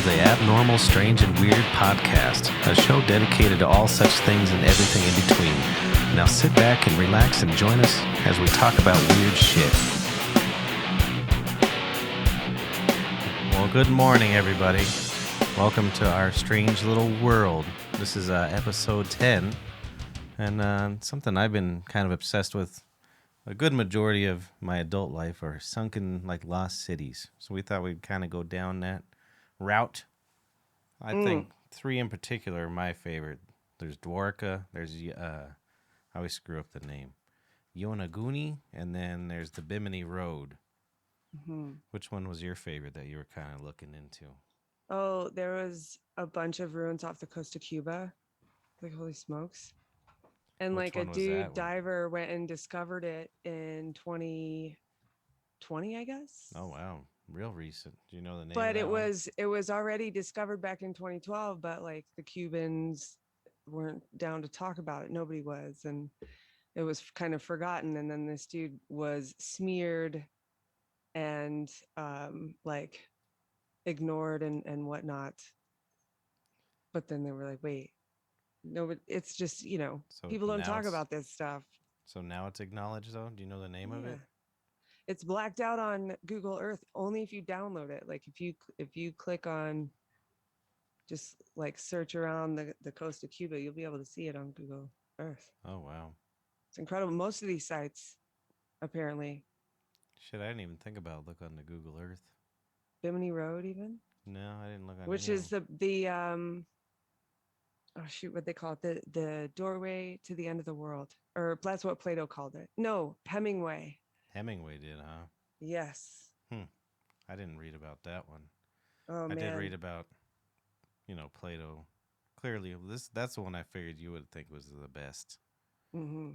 the Abnormal, Strange, and Weird podcast, a show dedicated to all such things and everything in between. Now sit back and relax and join us as we talk about weird shit. Well, good morning, everybody. Welcome to our strange little world. This is episode 10, and something I've been kind of obsessed with a good majority of my adult life are sunken, like, lost cities. So we thought we'd kind of go down that route. I think three in particular are my favorite. There's Dwarka, there's, I always screw up the name, Yonaguni, and then there's the Bimini Road. Mm-hmm. Which one was your favorite that you were kind of looking into? Oh, there was a bunch of ruins off the coast of Cuba. Like, holy smokes. And Which like a one was that one? diver went and discovered it in 2020, I guess. Oh, wow. Real recent. Do you know the name But of that it was already discovered back in 2012, but like the Cubans weren't down to talk about it. Nobody was. And it was kind of forgotten. And then this dude was smeared and like ignored and whatnot. But then they were like, wait, no, but it's just, So people don't talk it's- about this stuff. So now it's acknowledged, though? Do you know the name of it? It's blacked out on Google Earth only if you download it. Like if you click on, just like search around the coast of Cuba, you'll be able to see it on Google Earth. Oh, wow. It's incredible. Most of these sites, apparently. Shit, I didn't even think about look on the Google Earth. Bimini Road, even. No, I didn't look on. Which is the oh shoot, what they call it, the doorway to the end of the world, or that's what Plato called it. No, Hemingway. Hemingway did, huh? Yes. I didn't read about that one. Oh, I man. did read about, Plato. Clearly, that's the one I figured you would think was the best,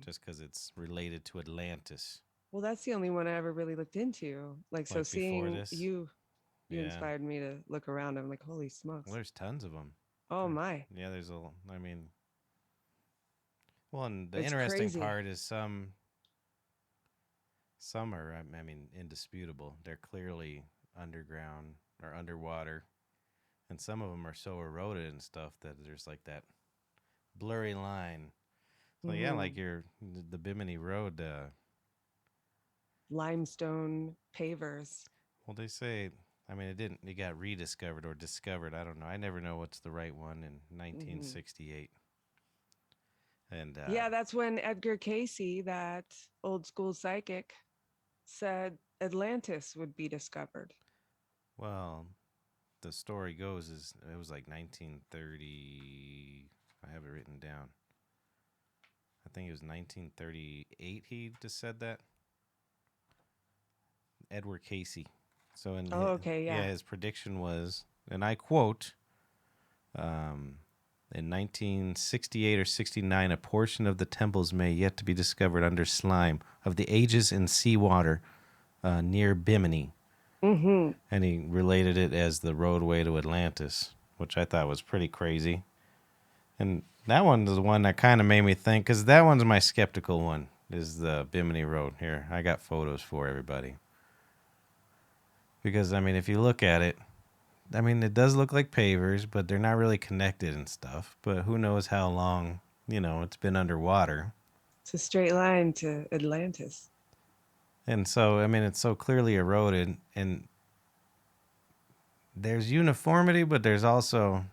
just because it's related to Atlantis. Well, that's the only one I ever really looked into. Like so, seeing this? you inspired me to look around. I'm like, holy smokes! Well, there's tons of them. Oh my! Yeah, there's a. I mean, well, and the It's interesting crazy. part is some are, I mean, indisputable. They're clearly underground or underwater, and some of them are so eroded and stuff that there's like that blurry line. So yeah, like the Bimini Road. Limestone pavers. Well, they say. I mean, it got rediscovered or discovered. I don't know. I never know what's the right one in 1968. And yeah, that's when Edgar Casey, that old school psychic, said Atlantis would be discovered. Well, the story goes is it was like 1930. I have it written down. I think it was 1938 he just said that. Edward Casey. So his prediction was, and I quote, in 1968 or 69, a portion of the temples may yet to be discovered under slime of the ages in seawater near Bimini. Mm-hmm. And he related it as the roadway to Atlantis, which I thought was pretty crazy. And that one is the one that kind of made me think, because that one's my skeptical one, is the Bimini Road. Here, I got photos for everybody. Because, I mean, if you look at it, I mean, it does look like pavers, but they're not really connected and stuff. But who knows how long, it's been underwater. It's a straight line to Atlantis. And so, I mean, it's so clearly eroded. And there's uniformity, but there's also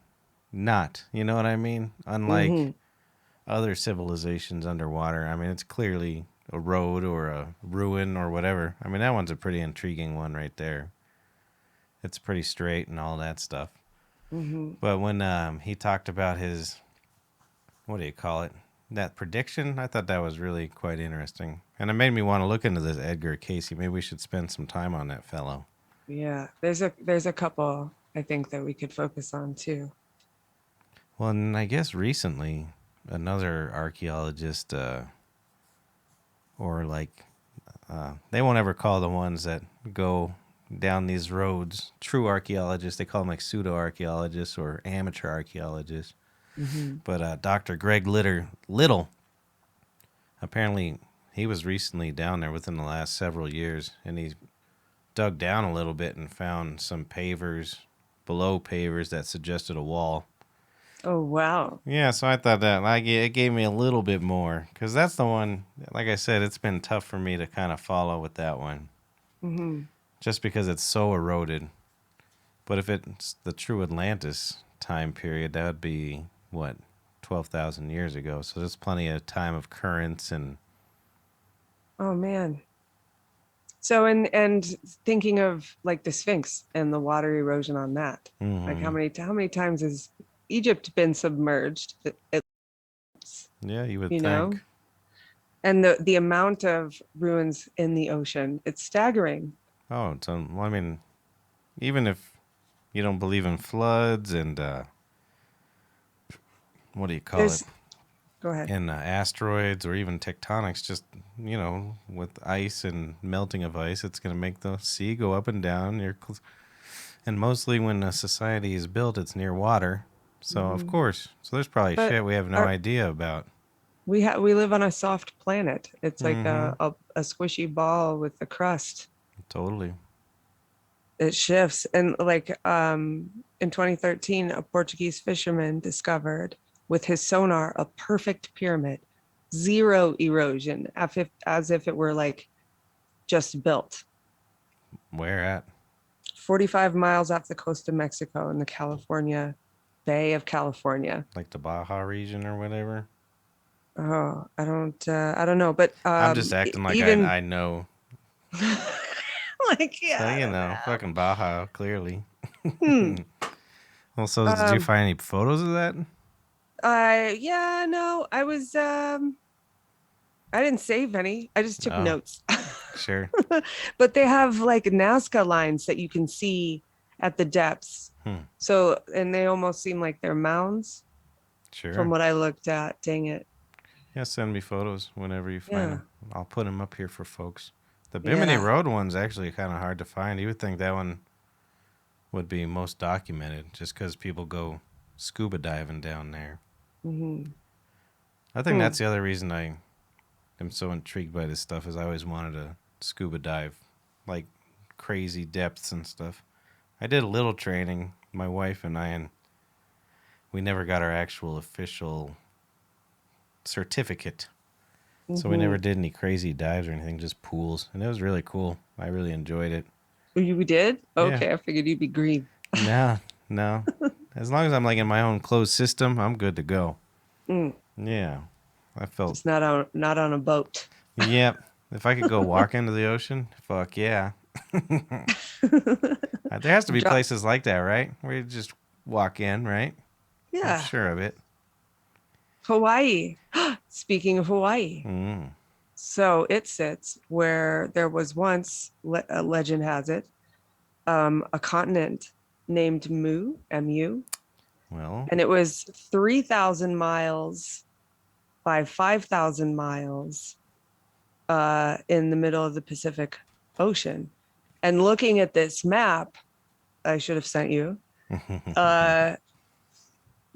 not. You know what I mean? Unlike other civilizations underwater. I mean, it's clearly a road or a ruin or whatever. I mean, that one's a pretty intriguing one right there. It's pretty straight and all that stuff. But when he talked about his, what do you call it? That prediction, I thought that was really quite interesting. And it made me want to look into this Edgar Casey. Maybe we should spend some time on that fellow. Yeah, there's a couple I think that we could focus on too. Well, and I guess recently another archaeologist, they won't ever call the ones that go down these roads true archaeologists. They call them like pseudo archaeologists or amateur archaeologists. But Dr. Greg Little, apparently he was recently down there within the last several years, and he dug down a little bit and found some pavers below pavers that suggested a wall. Oh, wow. Yeah, so I thought that it gave me a little bit more because that's the one. Like I said, it's been tough for me to kind of follow with that one, Hmm. just because it's so eroded. But if it's the true Atlantis time period, that would be what 12,000 years ago. So there's plenty of time of currents and. Oh, man. So, and thinking of like the Sphinx and the water erosion on that, like Mhm. how many times has Egypt been submerged? Yeah, you would You think. know, and the amount of ruins in the ocean, it's staggering. Oh, it's well, I mean, even if you don't believe in floods and what do you call it? There's, go ahead. And asteroids or even tectonics, just with ice and melting of ice, it's going to make the sea go up and down. And mostly when a society is built, it's near water. So of Hmm. course, so there's probably But shit we have no our, idea about. we live on a soft planet. It's like Mm-hmm. a squishy ball with the crust. Totally. It shifts. And like in 2013, a Portuguese fisherman discovered with his sonar a perfect pyramid, zero erosion, as if it were like just built. Where at? 45 miles off the coast of Mexico in the California Bay of California. Like the Baja region or whatever. Oh, I don't know, but I'm just acting like even I know. like, So yeah, I don't fucking Baja clearly. know. Well, so did you Um, find any photos of that? yeah, no, I didn't save any. I just took Oh, notes. sure. But they have like Nazca lines that you can see at the depths. Hmm. So, and they almost seem like they're mounds from Sure. what I looked at. Dang it. Yeah, send me photos whenever you find Yeah. them. I'll put them up here for folks. The Bimini Yeah. Road one's actually kind of hard to find. You would think that one would be most documented just because people go scuba diving down there. Hmm. I think Hmm. that's the other reason I am so intrigued by this stuff is I always wanted to scuba dive, like crazy depths and stuff. I did a little training, my wife and I, and we never got our actual official certificate. So we never Hmm. did any crazy dives or anything, just pools. And it was really cool. I really enjoyed it. You did? Yeah. Okay. I figured you'd be green. No, no. As long as I'm like in my own closed system, I'm good to go. Mm. Yeah. I felt, Just not on a boat. yep. If I could go walk into the ocean, fuck yeah. There has to be Drop. places like that, right? Where you just walk in, right? I'm Yeah. sure of it. Hawaii. Speaking of Hawaii. Mm. So it sits where there was once, a legend has it, a continent named Mu, Well, and it was 3,000 miles by 5,000 miles in the middle of the Pacific Ocean. And looking at this map, I should have sent you. Uh,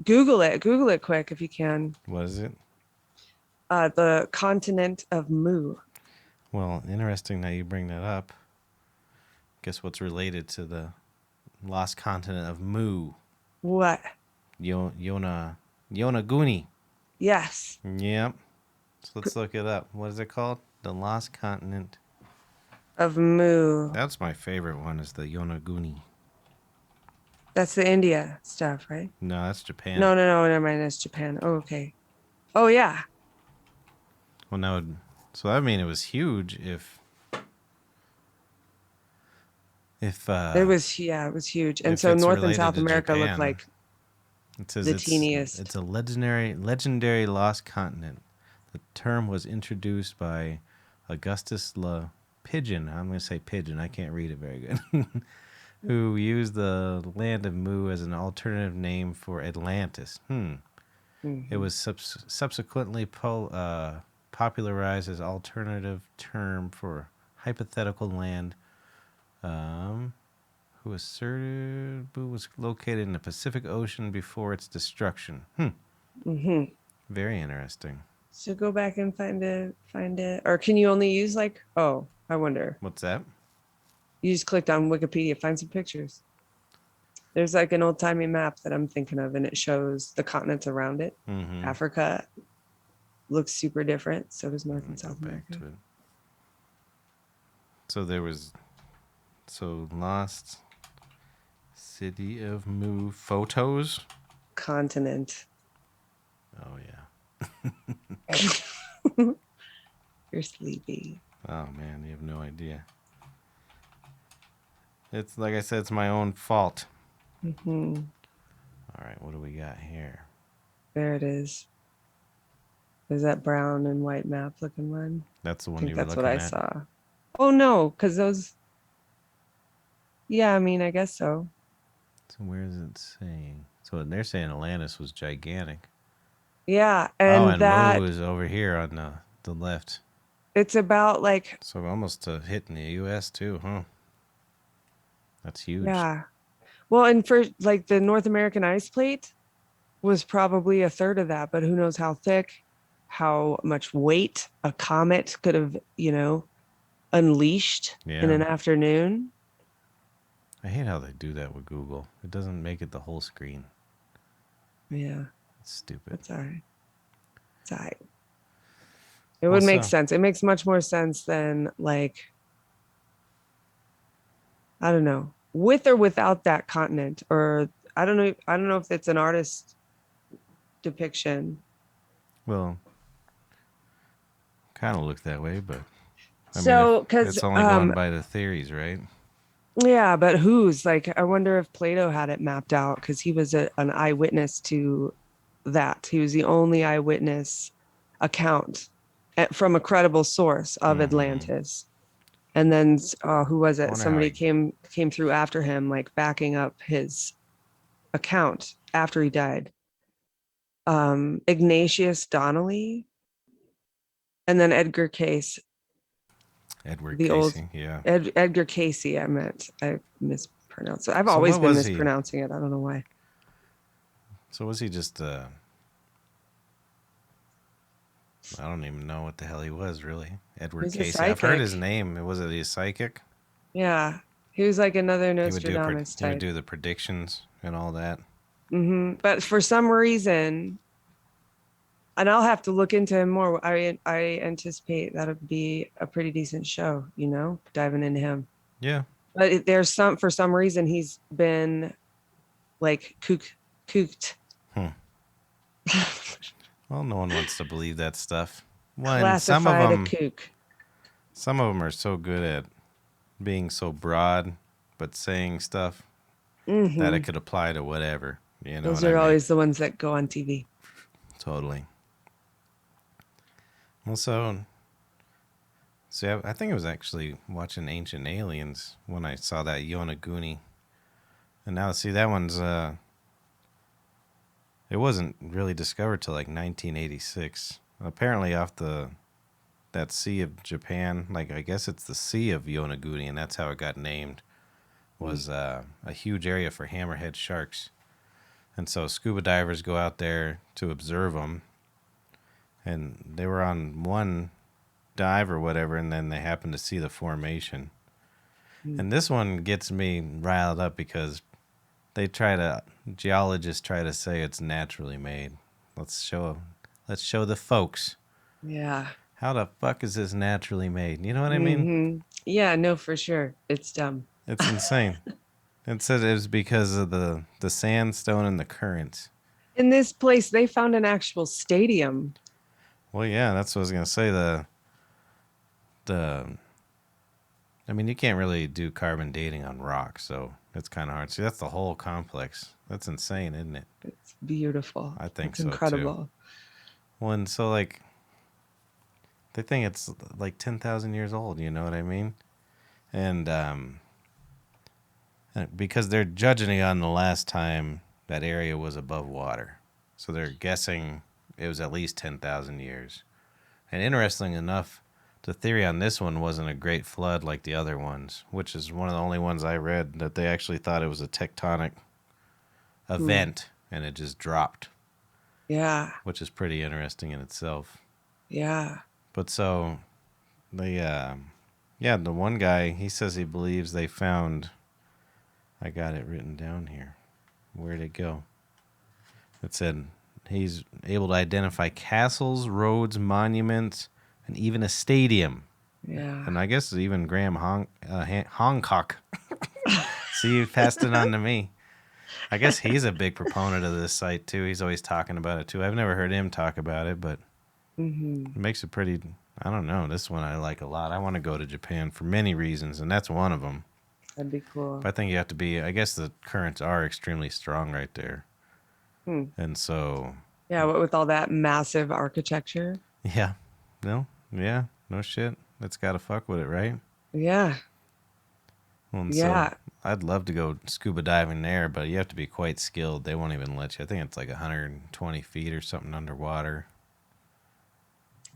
Google it quick if you can. what is it? The continent of Mu. Well, interesting that you bring that up. Guess what's related to the lost continent of Mu? What? Yonaguni. Yes. Yep. So let's look it up. What is it called? The lost continent. Of Mu. That's my favorite one. Is the Yonaguni? That's the India stuff, right? No, that's Japan. No, never mind. That's Japan. Oh, okay. Oh, yeah. Well, now, so that mean it was huge. It was, yeah, it was huge. And if so it's North and related South to America looked Japan, like it says the it's teeniest. a legendary lost continent. The term was introduced by Augustus La Pigeon. I'm going to say Pigeon. I can't read it very good. Who used the land of Mu as an alternative name for Atlantis. It Mhm. was subsequently popularized as alternative term for hypothetical land. Um, who asserted Mu was located in the Pacific Ocean before its destruction. Mhm. Very interesting. So go back and find it. Or can you only use like, oh, I wonder. What's that? You just clicked on Wikipedia, find some pictures. There's like an old timey map that I'm thinking of, and it shows the continents around it. Mm-hmm. Africa looks super different. So does North Let me and go South back America. to it. So there was lost city of Mu photos. Continent. Oh yeah. You're sleepy. Oh man, you have no idea. It's like I said, it's my own fault. Mm-hmm. All right, what do we got here? There it is. Is that brown and white map looking one? That's the I one think you were that's what looking I at. saw. Oh no, because those. Yeah, I mean, I guess so. So where is it saying? So they're saying Atlantis was gigantic. Yeah, Oh, and and Mu that is over here on the left. it's about like So almost hitting the U.S. too, huh? That's huge. yeah. Well, and for like the North American ice plate was probably a third of that, but who knows how thick, how much weight a comet could have, unleashed in Yeah. an afternoon. I hate how they do that with Google. It doesn't make it the whole screen. Yeah, It's stupid. that's all right. It's all right. It Well, would make so sense. It makes much more sense than like, I don't know, with or without that continent, or I don't know. I don't know if it's an artist depiction. well, kind of look that way, but I mean, if So, because it's only going by the theories, right? yeah, but who's like, I wonder if Plato had it mapped out because he was an eyewitness to that. He was the only eyewitness account from a credible source of Mm-hmm. Atlantis. And then who was I it? wonder how Somebody he. came through after him, like backing up his account after he died. Ignatius Donnelly, and then Edgar Case, Edward the old Casey, yeah. Edgar Casey. I mispronounced it. I've So always what been was he? mispronouncing it. I don't know why. So was he just I don't even know what the hell he was really. Edward He's a Casey. I've heard psychic. his name. Was it a psychic? Yeah, he was like another He would do Nostradamus he would type. do the predictions and all that. But for some reason, and I'll have to look into him more. I anticipate that'll be a pretty decent show. Diving into him. Yeah. But there's for some reason he's been like cooked, Hmm. Well, no one wants to believe that stuff. One, classified a kook. some of them are so good at being so broad, but saying stuff that it Mm-hmm. could apply to whatever. You know Those what I are mean? always the ones that go on TV. Totally. Well, so see, I think it was actually watching Ancient Aliens when I saw that Yonaguni, and now see that one's it wasn't really discovered till like 1986. Apparently, off that Sea of Japan, like I guess it's the Sea of Yonaguni, and that's how it got named. Was a huge area for hammerhead sharks, and so scuba divers go out there to observe them. And they were on one dive or whatever, and then they happened to see the formation. Mm. And this one gets me riled up because geologists try to say it's naturally made. Let's show the folks. Yeah. How the fuck is this naturally made? You know what I mean? Yeah, no, for sure. It's dumb. It's insane. It said it was because of the sandstone and the currents. In this place, they found an actual stadium. Well, yeah, that's what I was gonna say. The I mean, you can't really do carbon dating on rock, so it's kind of hard. See, that's the whole complex. That's insane, isn't it? It's beautiful. I think It's so too. incredible. Well, and so like they think it's like 10,000 years old. You know what I mean? And because they're judging it on the last time that area was above water, so they're guessing it was at least 10,000 years. And interesting enough, the theory on this one wasn't a great flood like the other ones, which is one of the only ones I read that they actually thought it was a tectonic event and it just dropped, Yeah. which is pretty interesting in itself. Yeah. But so the one guy, he says he believes they found, I got it written down here. Where'd it go? It said he's able to identify castles, roads, monuments, and even a stadium. Yeah. And I guess even Graham Hancock. See, you passed it on to me. I guess he's a big proponent of this site, too. He's always talking about it, too. I've never heard him talk about it, but it makes it pretty... I don't know. This one I like a lot. I want to go to Japan for many reasons, and that's one of them. That'd be cool. But I think you have to be... I guess the currents are extremely strong right there. And so... Yeah, what with all that massive architecture. Yeah. No shit. That's got to fuck with it, right? Yeah. Well, and Yeah. so I'd love to go scuba diving there, but you have to be quite skilled. They won't even let you. I think it's like 120 feet or something underwater.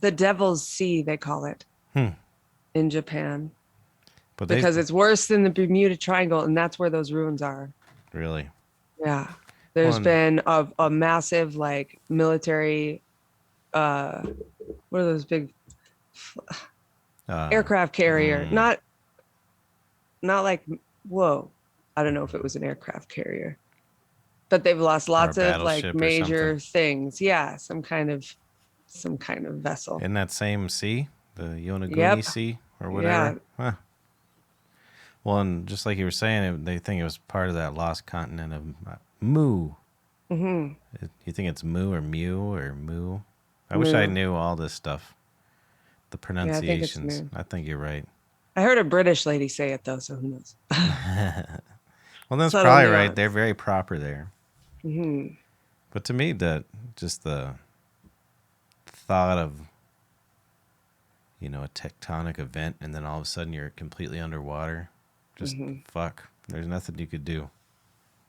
The Devil's Sea, they call it in Japan. But because it's worse than the Bermuda Triangle, and that's where those ruins are. Really? Yeah. There's been a massive like military what are those big aircraft carrier? Not like whoa. I don't know if it was an aircraft carrier. But they've lost lots of like major things. Yeah, some kind of vessel. In that same sea? The Yonaguni Sea or whatever? Yeah. Huh. Well, and just like you were saying, they think it was part of that lost continent of Mu. Mm-hmm. You think it's Mu or Mew or Mu? I wish I knew all this stuff. The pronunciations. I think you're right. I heard a British lady say it, though, so who knows? Well, that's probably right. They're very proper there. Mm-hmm. But to me, just the thought of, a tectonic event, and then all of a sudden you're completely underwater. Just fuck. There's nothing you could do.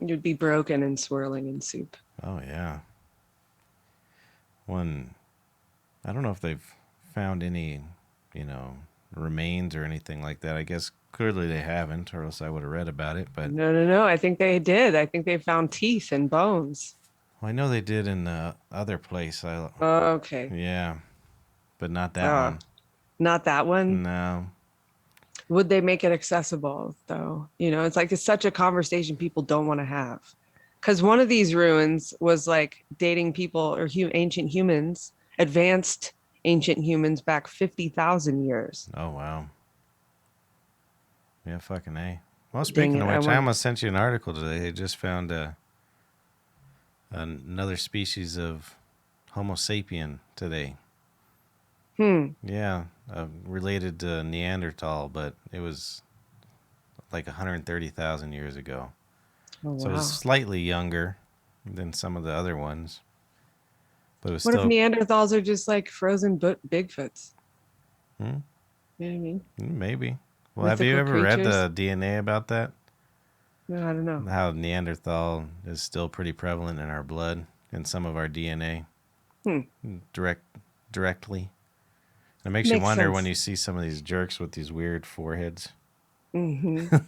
You'd be broken and swirling in soup. Oh, yeah. I don't know if they've found any, remains or anything like that. I guess clearly they haven't, or else I would have read about it. But no. I think they did. I think they found teeth and bones. Well, I know they did in the other place. Okay. Yeah, but not that one. Not that one? No. Would they make it accessible, though? It's such a conversation people don't want to have. Because one of these ruins was like dating people or ancient humans, advanced ancient humans back 50,000 years. Oh, wow. Yeah, fucking A. Well, speaking of which, I almost sent you an article today. They just found another species of Homo sapien today. Yeah, related to Neanderthal, but it was like 130,000 years ago. Oh, wow. So it was slightly younger than some of the other ones. But it was what if Neanderthals are just like frozen Bigfoots? You know what I mean? Maybe. Well, have you ever read the DNA about that? No, I don't know. How Neanderthal is still pretty prevalent in our blood and some of our DNA. Directly. It makes you wonder when you see some of these jerks with these weird foreheads. I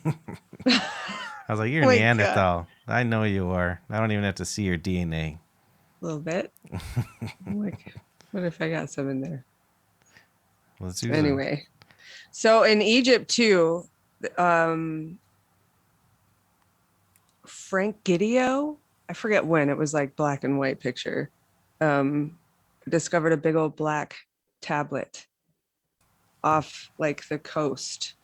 was like, you're Neanderthal. God. I know you are. I don't even have to see your DNA. A little bit. Like, what if I got some in there? Well, let's use anyway. So in Egypt too, Frank Gidio, I forget when, it was like black and white picture, discovered a big old black tablet off like the coast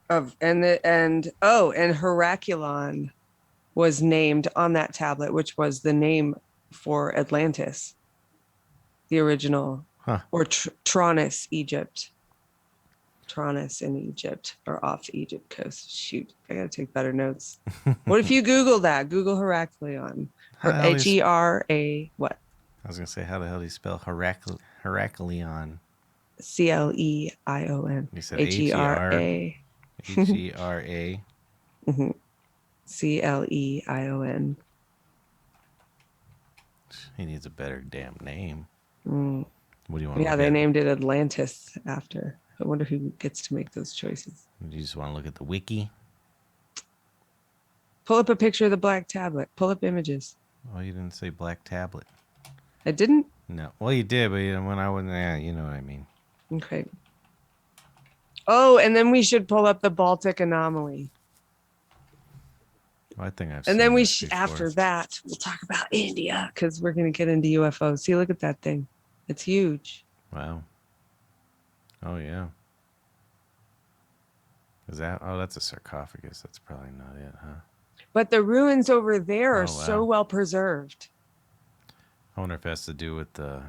of and Heracleon was named on that tablet, which was the name for Atlantis, the original, or Tronis, Egypt. Tronis in Egypt, or off the Egypt coast. Shoot, I gotta take better notes. What if you Google that? Google Heracleon. Or Hera what? I was gonna say, how the hell do you spell Heracleon? Cleion. You said Hera. Hera. Cleion. He needs a better damn name. What do you want? Yeah, they named it Atlantis after. I wonder who gets to make those choices. You just want to look at the wiki? Pull up a picture of the black tablet. Pull up images. Oh, you didn't say black tablet. I didn't? No. Well, you did, but when I wasn't there, you know what I mean. Okay. Oh, and then we should pull up the Baltic anomaly. I think I've And seen then this before. after that, we'll talk about India because we're going to get into UFOs. See, look at that thing. It's huge. Wow. Oh, yeah. Is that? Oh, that's a sarcophagus. That's probably not it, huh? But the ruins over there are Oh, so wow. well preserved. I wonder if it has to do with the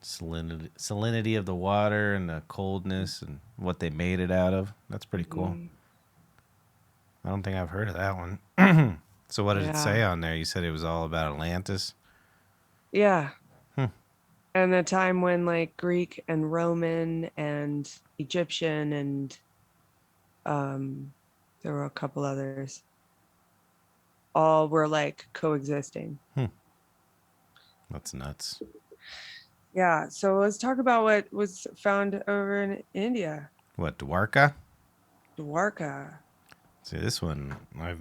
salinity of the water and the coldness and what they made it out of. That's pretty cool. I don't think I've heard of that one. So what did it say on there? You said it was all about Atlantis? Yeah. Hmm. And the time when like Greek and Roman and Egyptian and there were a couple others, all were like coexisting. That's nuts. Yeah. So let's talk about what was found over in India. What, Dwarka? Dwarka. See, this one I've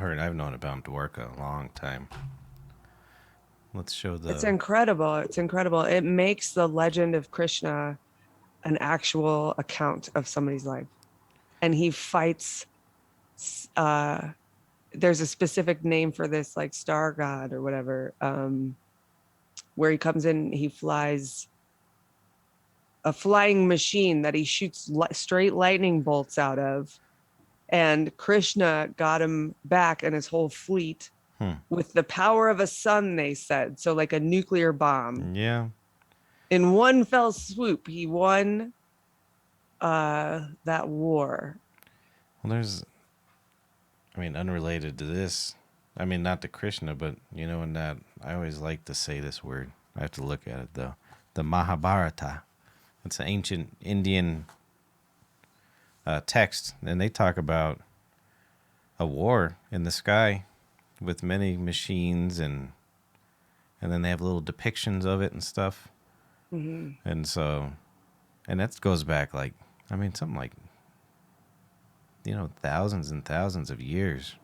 known about Dwarka a long time. Let's show the. It's incredible. It's incredible. It makes the legend of Krishna an actual account of somebody's life. And he fights there's a specific name for this, like star god or whatever, where he comes in, he flies a flying machine that he shoots straight lightning bolts out of. And Krishna got him back and his whole fleet with the power of a sun, they said. So like a nuclear bomb. Yeah. In one fell swoop, he won that war. Well, there's, unrelated to this, not to Krishna, but in that, I always like to say this word. I have to look at it though. The Mahabharata. It's an ancient Indian text, and they talk about a war in the sky with many machines, and then they have little depictions of it and stuff. Mm-hmm. And so, and that goes back like, something like, thousands and thousands of years.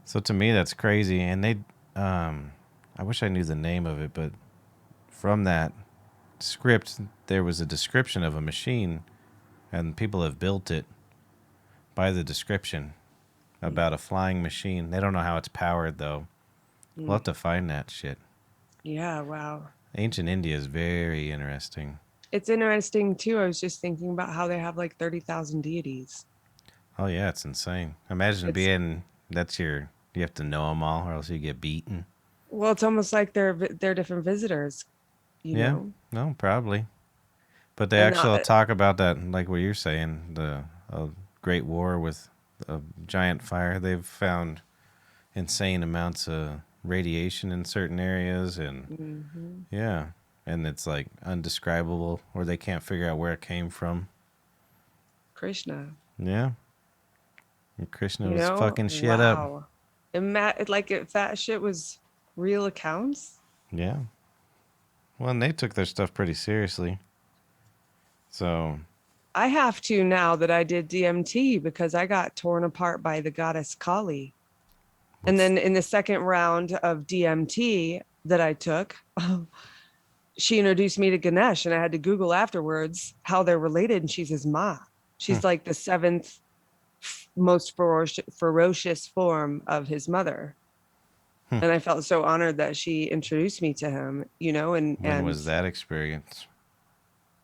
So to me, that's crazy. And they, I wish I knew the name of it, but from that script, there was a description of a machine, and people have built it by the description about a flying machine. They don't know how it's powered, though. We'll have to find that shit. Yeah, wow. Ancient India is very interesting. It's interesting, too. I was just thinking about how they have like 30,000 deities. Oh, yeah, it's insane. Imagine you have to know them all or else you get beaten. Well, it's almost like they're different visitors, you know? No, probably. But they actually talk about that, like what you're saying, the Great War with a giant fire. They've found insane amounts of radiation in certain areas, and yeah, and it's like undescribable, or they can't figure out where it came from. Krishna. Yeah. And Krishna was fucking shit up. If that shit was real accounts. Yeah. Well, and they took their stuff pretty seriously. So I have to now that I did DMT because I got torn apart by the goddess Kali. And then in the second round of DMT that I took, she introduced me to Ganesh, and I had to Google afterwards how they're related. And she's his ma. She's like the seventh most ferocious form of his mother. And I felt so honored that she introduced me to him, and when was that experience?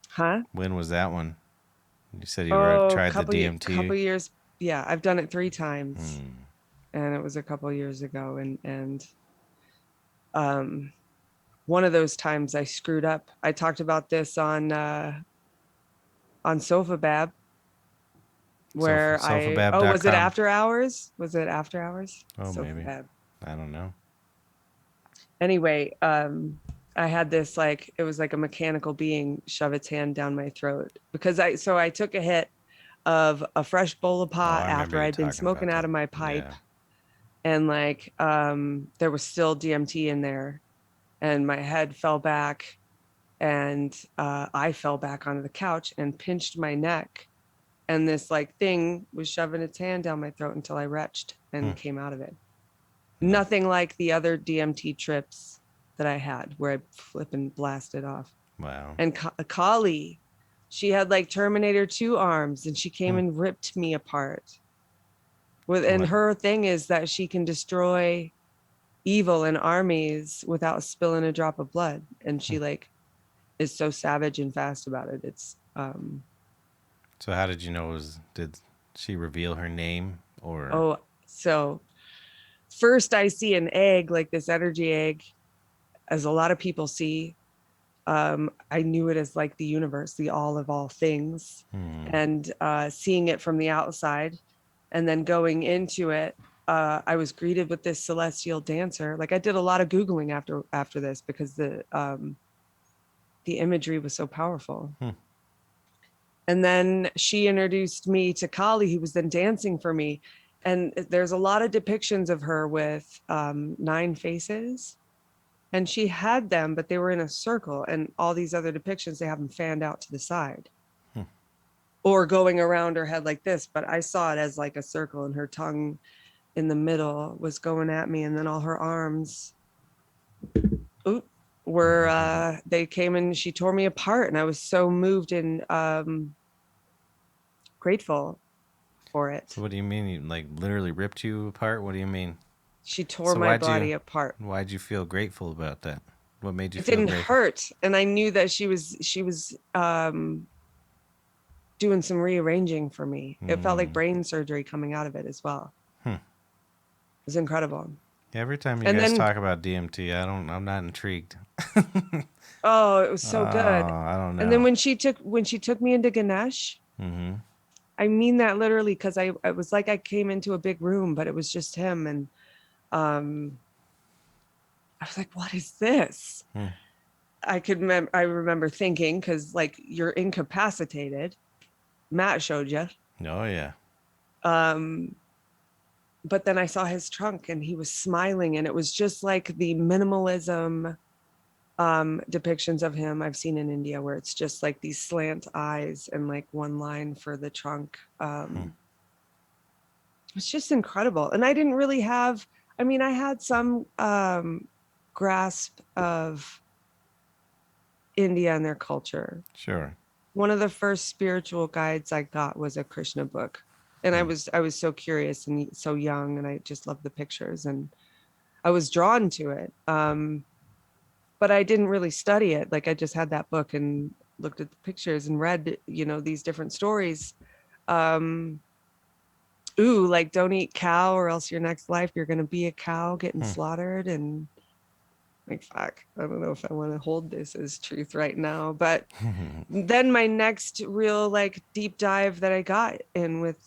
Huh? When was that one? You said you tried the DMT. Couple years. Yeah, I've done it 3 times. And it was a couple years ago. And one of those times I screwed up. I talked about this on Sofabab, where was it After Hours? Was it After Hours? Oh, Sofabab. maybe. I don't know. Anyway, I had this, like, it was like a mechanical being shove its hand down my throat because I took a hit of a fresh bowl of pot after I'd been smoking out of my pipe. Yeah. And like, there was still DMT in there, and my head fell back, and I fell back onto the couch and pinched my neck. And this like thing was shoving its hand down my throat until I retched and came out of it. Nothing like the other DMT trips that I had where I flipping blasted off. Wow. And Kali, she had like Terminator 2 arms, and she came and ripped me apart. And What? her thing is that she can destroy evil in armies without spilling a drop of blood. And Hmm. she like is so savage and fast about it. It's So how did you know it was? Did she reveal her name or? oh, so first I see an egg, like this energy egg, as a lot of people see. I knew it as like the universe, the all of all things, Hmm. and seeing it from the outside, and then going into it, I was greeted with this celestial dancer. Like I did a lot of googling after this because the imagery was so powerful. Hmm. And then she introduced me to Kali, who was then dancing for me. And there's a lot of depictions of her with 9 faces. And she had them, but they were in a circle. And all these other depictions, they have them fanned out to the side Hmm. or going around her head like this. But I saw it as like a circle, and her tongue in the middle was going at me. And then all her arms were, they came and she tore me apart. And I was so moved and grateful for So it. what do you mean? You like literally ripped you apart? What do you mean? She tore So my body apart. why'd you feel grateful about that? What made you It feel didn't grateful? hurt, and I knew that she was doing some rearranging for me. It felt like Hmm. brain surgery coming out of it as well. Hmm. It was incredible. Every time you And guys then talk about DMT, I'm not intrigued. oh, it was Oh, so good. I don't And then know. when she took me into Ganesh, Mm-hmm. I mean that literally, because it was like I came into a big room, but it was just him. And um I was like, what is this? Hmm. I remember thinking, because like you're incapacitated. Matt showed you. Oh yeah. Um, but then I saw his trunk and he was smiling, and it was just like the minimalism depictions of him I've seen in India, where it's just like these slant eyes and like one line for the trunk. Hmm. It's just incredible. And I didn't really have, I mean, I had some grasp of India and their culture. Sure. One of the first spiritual guides I got was a Krishna book. And Hmm. I was so curious and so young, and I just loved the pictures, and I was drawn to it. But I didn't really study it. Like I just had that book and looked at the pictures and read, these different stories. Um, like don't eat cow or else your next life you're gonna be a cow getting Hmm. slaughtered. And like fuck, I don't know if I want to hold this as truth right now. But then my next real like deep dive that I got in with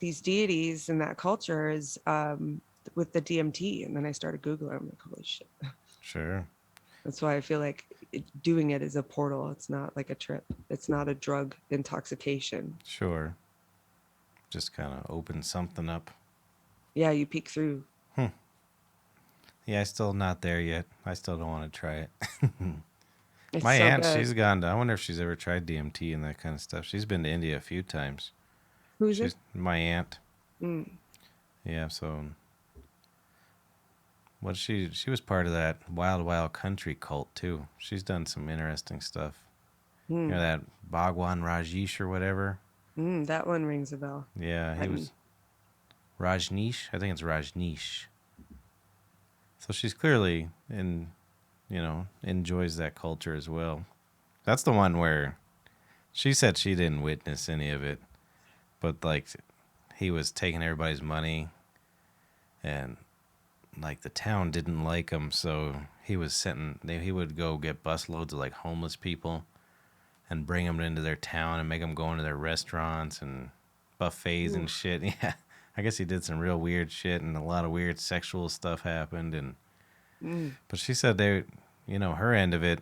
these deities and that culture is with the DMT. And then I started Googling. I'm like, holy shit. Sure. That's why I feel like doing it is a portal. It's not like a trip. It's not a drug intoxication. Sure. Just kind of open something up. Yeah, you peek through. Hmm. Yeah, I still not there yet. I still don't want to try it. It's My so aunt, good. she's gone to. I wonder if she's ever tried DMT and that kind of stuff. She's been to India a few times. Who's it? She's my aunt. Mm. Yeah. So what she was part of that wild wild country cult too. She's done some interesting stuff. You know Mm. that Bhagwan Rajesh or whatever. That one rings a bell. Yeah, he I'm, was Rajneesh. I think it's Rajneesh. So she's clearly enjoys that culture as well. That's the one where she said she didn't witness any of it, but like he was taking everybody's money and like the town didn't like him, so he would go get busloads of like homeless people and bring them into their town and make them go into their restaurants and buffets and oof. shit. Yeah. I guess he did some real weird shit and a lot of weird sexual stuff happened and Mm. but she said her end of it,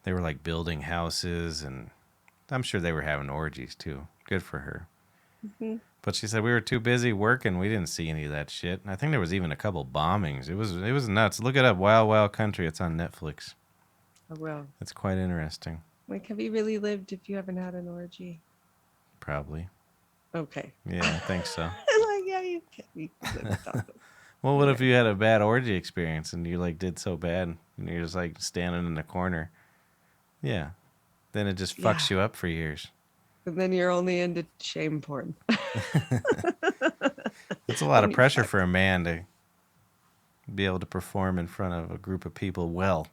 they were like building houses and I'm sure they were having orgies too. Good for her. Mhm. But she said we were too busy working. We didn't see any of that shit. I think there was even a couple bombings. It was nuts. Look it up. Wild Wild Country. It's on Netflix. I will. It's quite interesting. Like, have you really lived if you haven't had an orgy? Probably. Okay. Yeah, I think so. Like, yeah, you can live without them. Well, what if Okay. you had a bad orgy experience and you like did so bad and you're just like standing in the corner? Yeah. Then it just Yeah. fucks you up for years. And then you're only into shame porn. It's a lot When of you're pressure fucked. for a man to be able to perform in front of a group of people well.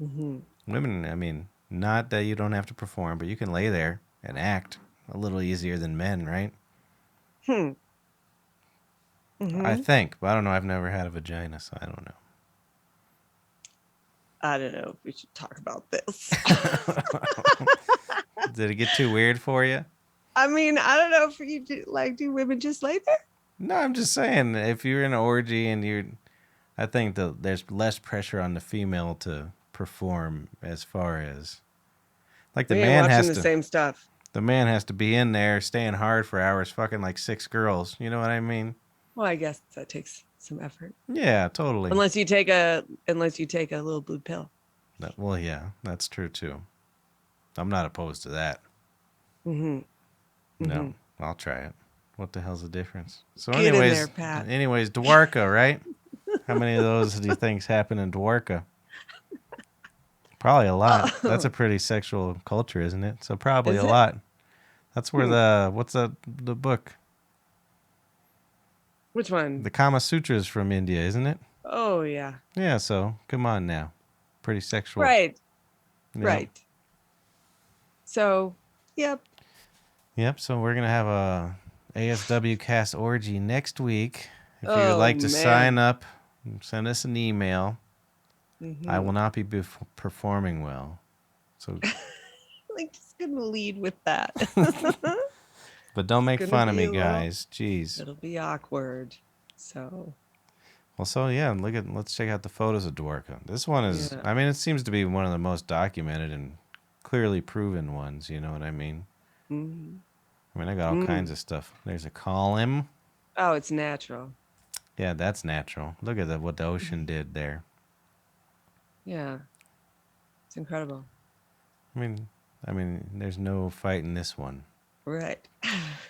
Mm-hmm. Women, I mean, not that you don't have to perform, but you can lay there and act a little easier than men, right? Hmm. I Mm-hmm. think, but I don't know. I've never had a vagina, so I don't I don't know if we should talk about this. know. Did it get too weird for you? I mean, I don't know if you do, like, do women just lay there? No, I'm just saying, if you're in an orgy and I think that there's less pressure on the female to perform as far as like We ain't watching the same stuff. the man has to be in there staying hard for hours, fucking like 6 girls. You know what I mean? Well, I guess that takes some effort. Yeah, totally. Unless you take a little blue pill. Well, yeah, that's true too. I'm not opposed to that. Mm-hmm. Mm-hmm. No, I'll try it. What the hell's the difference? So, Get in there, Pat. Dwarka, right? How many of those do you think's happen in Dwarka? Probably a lot. That's Oh, a pretty sexual culture, isn't it? So probably is a it? lot. That's where Hmm. the book? Which one? The Kama Sutras from India, isn't it? Oh, yeah. Yeah, so come on now. Pretty sexual. Right. Yep. Right. So, yep. Yep, so we're going to have a ASW cast orgy next week. If you would Oh, like to sign man. up, send us an email. I Mm-hmm. will not be performing well. So Like, just gonna lead with that. but don't It's make gonna fun of be me, a little, guys. Jeez. it'll be awkward. So, Well, so yeah, let's check out the photos of Dwarka. This one is, yeah. I mean, it seems to be one of the most documented and clearly proven ones. You know what I mean? Mm-hmm. I mean, I got all kinds Mm. of stuff. There's a column. Oh, it's natural. Yeah, that's natural. Look at what the ocean did there. Yeah. It's incredible. I mean, there's no fight in this one. Right.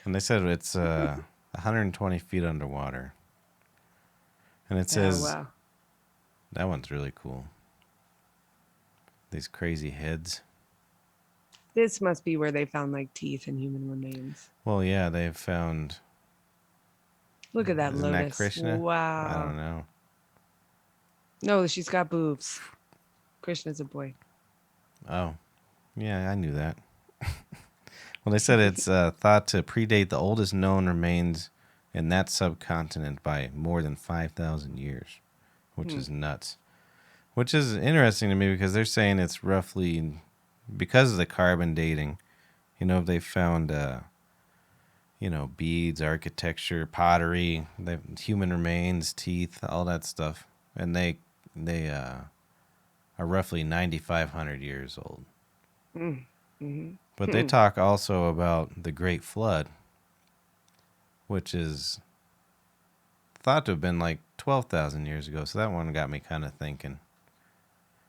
And they said it's 120 feet underwater. And it Oh, says wow. that one's really cool. These crazy heads. This must be where they found like teeth in human remains. Well, yeah, they've found. Look at that Isn't that lotus. Krishna? I Wow. don't know. No, she's got boobs. Krishna's a boy. Oh, yeah, I knew that. Well, they said it's thought to predate the oldest known remains in that subcontinent by more than 5,000 years, which Hmm. is nuts. Which is interesting to me because they're saying it's roughly because of the carbon dating. You know, they found beads, architecture, pottery, human remains, teeth, all that stuff, and they are roughly 9,500 years old. Mm. Hmm. But they Hmm. talk also about the Great Flood, which is thought to have been like 12,000 years ago. So that one got me kind of thinking.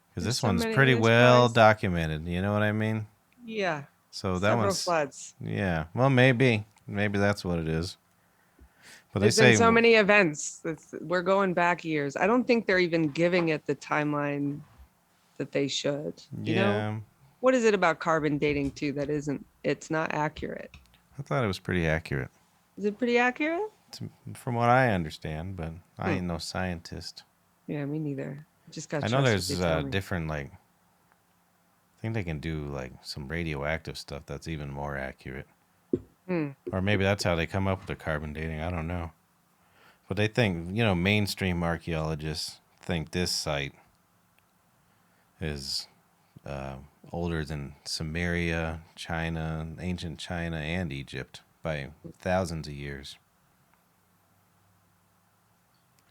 Because There's this so one's many. pretty There's well probably documented. You know what I mean? yeah, So that several one's, floods. yeah. Well, maybe. Maybe that's what it is. But they There's been say, so many events. We're going back years. I don't think they're even giving it the timeline that they should. You know, yeah, what is it about carbon dating too that isn't? It's not accurate. I thought it was pretty accurate. Is it pretty accurate? From what I understand, but I Hmm. ain't no scientist. Yeah, me neither. Just gotta I know trust what they there's tell me. different, like, I think they can do, like, some radioactive stuff that's even more accurate. Hmm. Or maybe that's how they come up with the carbon dating. I don't know. But they think, mainstream archaeologists think this site is uh, older than Samaria, China, ancient China, and Egypt by thousands of years.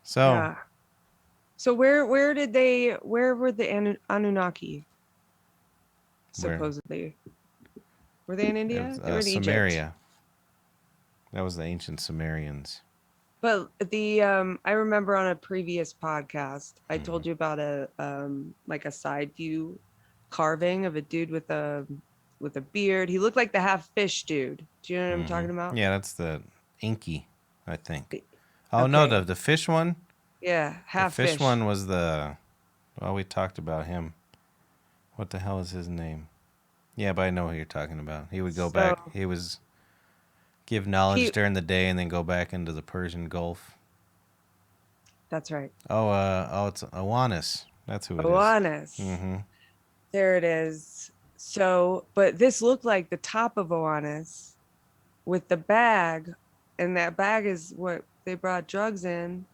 So, Yeah. So where were the Anunnaki where supposedly? Were they in it India? was They were in Egypt. Samaria. That was the ancient Sumerians. But I remember on a previous podcast I Hmm. told you about a like a side view carving of a dude with a beard. He looked like the half fish dude. Do you know what I'm Hmm. talking about? Yeah, that's the Inky, I think. The- Oh no, Okay. the fish one. Yeah, The half fish fish. one was the. Well, we talked about him. What the hell is his name? Yeah, but I know what you're talking about. He would go back. So He was give knowledge he, during the day and then go back into the Persian Gulf. that's right. It's Oannes. That's who it is. Oannes. Mm-hmm. There it is. So, but this looked like the top of Oannes with the bag, and that bag is what they brought drugs in,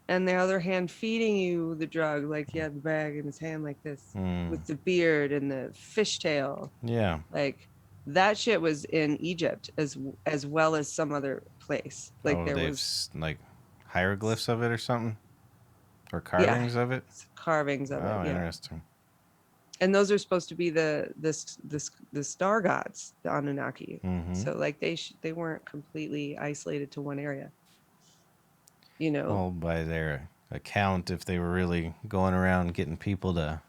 and the other hand feeding you the drug, like he had the bag in his hand like this, Mm. with the beard and the fishtail. Yeah. Like that shit was in Egypt as well as some other place. Like Oh, there they've was, like hieroglyphs of it or something, or yeah, carvings of it. carvings of it, Oh, yeah. interesting. And those are supposed to be the star gods, the Anunnaki. Mm-hmm. So like they weren't completely isolated to one area, you know. Well, by their account, if they were really going around getting people to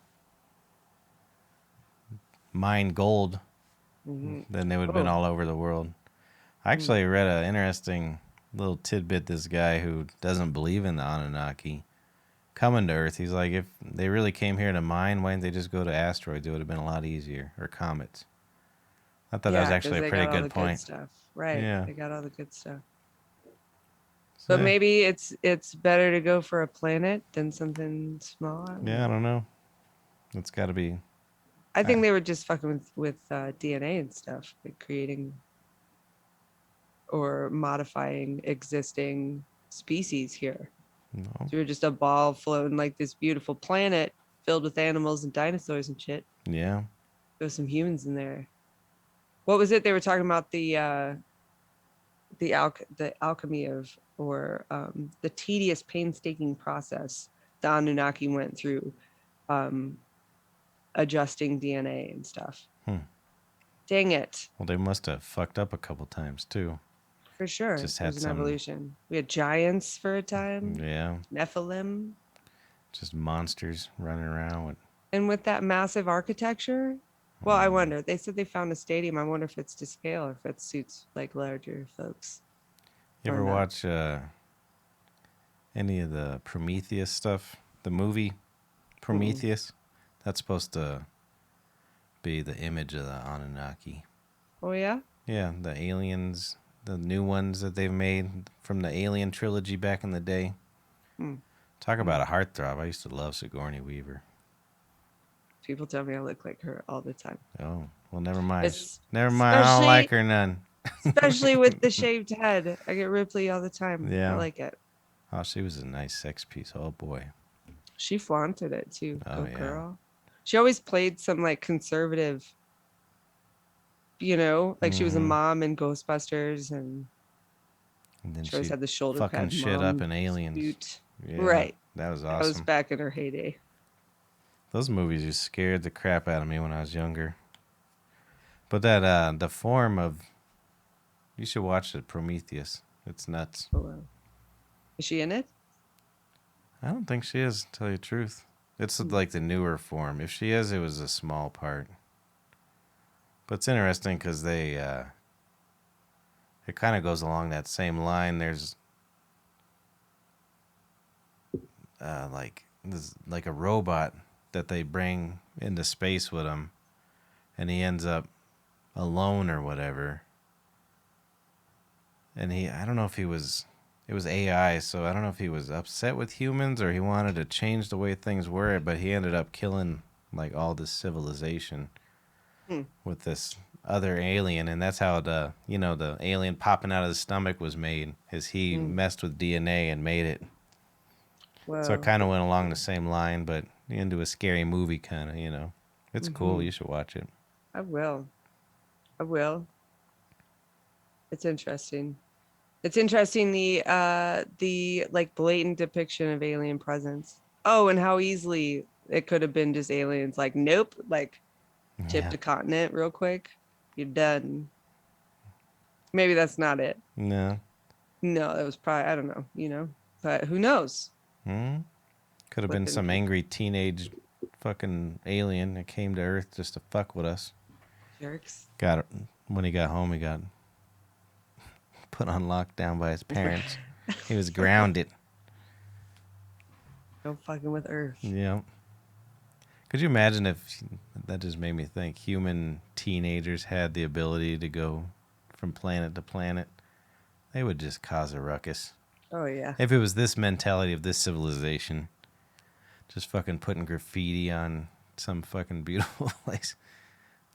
mine gold, Mm-hmm. then they would have been Oh, all over the world. I mm, actually read an interesting little tidbit. This guy who doesn't believe in the Anunnaki coming to Earth, he's like, if they really came here to mine, why didn't they just go to asteroids? It would have been a lot easier, or comets. I thought that was yeah, actually because a they pretty got all good the good point. stuff, right? Yeah. They got all the good stuff. So, But maybe it's better to go for a planet than something small. I don't yeah, I know. don't know. It's got to be. I I, think they were just fucking with DNA and stuff, like creating or modifying existing species here. no. So we are just a ball floating like this beautiful planet filled with animals and dinosaurs and shit. Yeah. There's some humans in there. What was it they were talking about, the alchemy of, or the tedious, painstaking process the Anunnaki went through, um, adjusting DNA and stuff. Hmm. Dang it. Well, they must have fucked up a couple times too. For sure. Just There's had an some. evolution. We had giants for a time, Yeah. Nephilim. Just monsters running around with. And with that massive architecture, well, I Mm. wonder. They said they found a stadium. I wonder if it's to scale or if it suits like larger folks You or ever not. watch any of the Prometheus stuff? The movie Mm-mm. Prometheus? That's supposed to be the image of the Anunnaki. Oh, yeah? Yeah, the aliens, the new ones that they've made from the Alien trilogy back in the day. Mm. Talk Mm. about a heartthrob. I used to love Sigourney Weaver. People tell me I look like her all the time. Oh, well, never mind. It's Never mind. I don't like especially her none. especially with the shaved head. I get Ripley all the time. I Yeah. like it. Oh, she was a nice sex piece. Oh, boy. She flaunted it too. Oh, Go yeah. girl. She always played some like conservative, like she was a Mm-hmm. mom in Ghostbusters, and And then she always she had the shoulder fucking pad shit up mom in Aliens. suit. Yeah, Right. that was That was awesome. back in her heyday. Those movies just scared the crap out of me when I was younger. But that the form of, you should watch it, Prometheus. It's nuts. Oh, wow. Is she in it? I don't think she is, to tell you the truth. It's like the newer form. If she is, it was a small part. But it's interesting because it kind of goes along that same line. There's like a robot that they bring into space with them, and he ends up alone or whatever. And I don't know if it was AI, so I don't know if he was upset with humans or he wanted to change the way things were, but he ended up killing like all this civilization with this other alien, and that's how the alien popping out of the stomach was made, is he messed with DNA and made it. So it Whoa. kind of went along the same line, but into a scary movie kind of. It's cool. Mm-hmm. You should watch it. I will. I will. It's interesting. It's interesting, the like blatant depiction of alien presence. Oh, and how easily it could have been just aliens. Like, nope, like Yeah. chipped a continent real quick. You're done. Maybe that's not it. No. No, that was probably, I don't know, but who knows Could have what been the some angry teenage fucking alien that came to Earth just to fuck with us. jerks. When he got home, he got put on lockdown by his parents. He was grounded. No fucking with Earth. Yeah. Could you imagine if that just made me think human teenagers had the ability to go from planet to planet? They would just cause a ruckus. Oh yeah. If it was this mentality of this civilization, just fucking putting graffiti on some fucking beautiful place.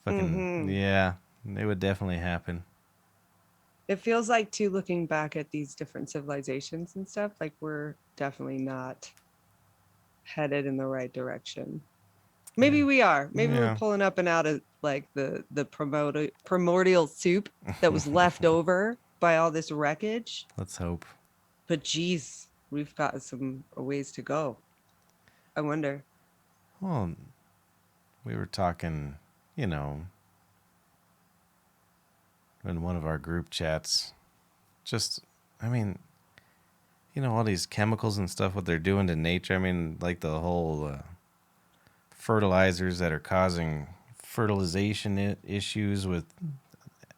Fucking, Mm-hmm. yeah, it would definitely happen. It feels like too, looking back at these different civilizations and stuff, like we're definitely not headed in the right direction. Yeah. Maybe we are. Maybe we're Yeah. pulling up and out of like the primordial soup that was left over by all this wreckage. Let's hope. But geez, we've got some ways to go. I wonder. Well, we were talking, you know, in one of our group chats. Just, I mean, all these chemicals and stuff, what they're doing to nature. I mean, like the whole fertilizers that are causing fertilization issues with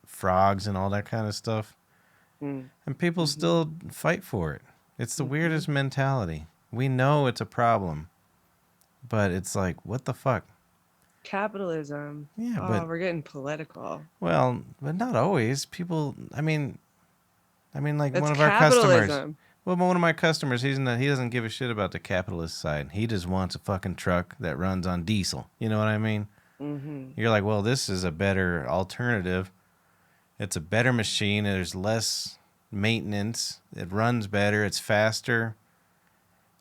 frogs and all that kind of stuff. Mm. And people Mm-hmm. still fight for it. It's the Mm-hmm. weirdest mentality. We know it's a problem, but it's like, what the fuck? Capitalism. Yeah, Oh, but we're getting political. well, but not always. People, like That's one of our customers. capitalism. Well, one of my customers, he doesn't give a shit about the capitalist side. He just wants a fucking truck that runs on diesel. You know what I mean? Mm-hmm. You're like, well, this is a better alternative. It's a better machine. There's less maintenance. It runs better. It's faster.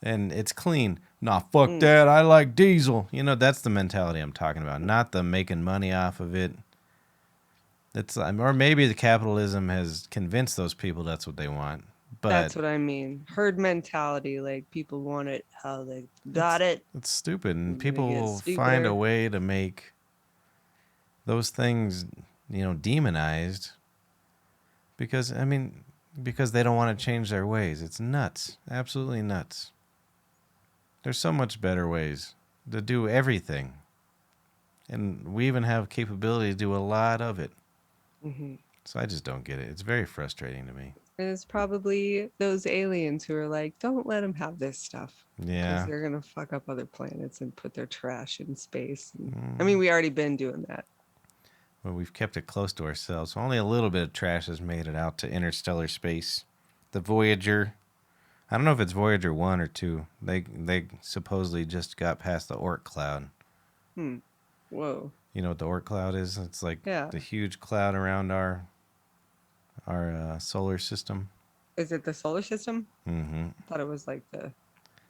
And it's clean. Nah, fuck that. I like diesel. That's the mentality I'm talking about. Not the making money off of it. Or maybe the capitalism has convinced those people that's what they want. But That's what I mean. Herd mentality. Like people want it how they got it. it's stupid. And We're gonna people get will find a stupider. way to make those things, demonized. Because they don't want to change their ways. It's nuts. Absolutely nuts. There's so much better ways to do everything. And we even have capability to do a lot of it. Mm-hmm. So I just don't get it. It's very frustrating to me. And it's probably those aliens who are like, don't let them have this stuff. Because Yeah. they're going to fuck up other planets and put their trash in space. I mean, we already been doing that. Well, we've kept it close to ourselves. Only a little bit of trash has made it out to interstellar space. The Voyager. I don't know if it's Voyager 1 or 2. They supposedly just got past the Oort cloud. Whoa. You know what the Oort cloud is? It's like Yeah. the huge cloud around our solar system. Is it the solar system? Mm-hmm. I thought it was like the...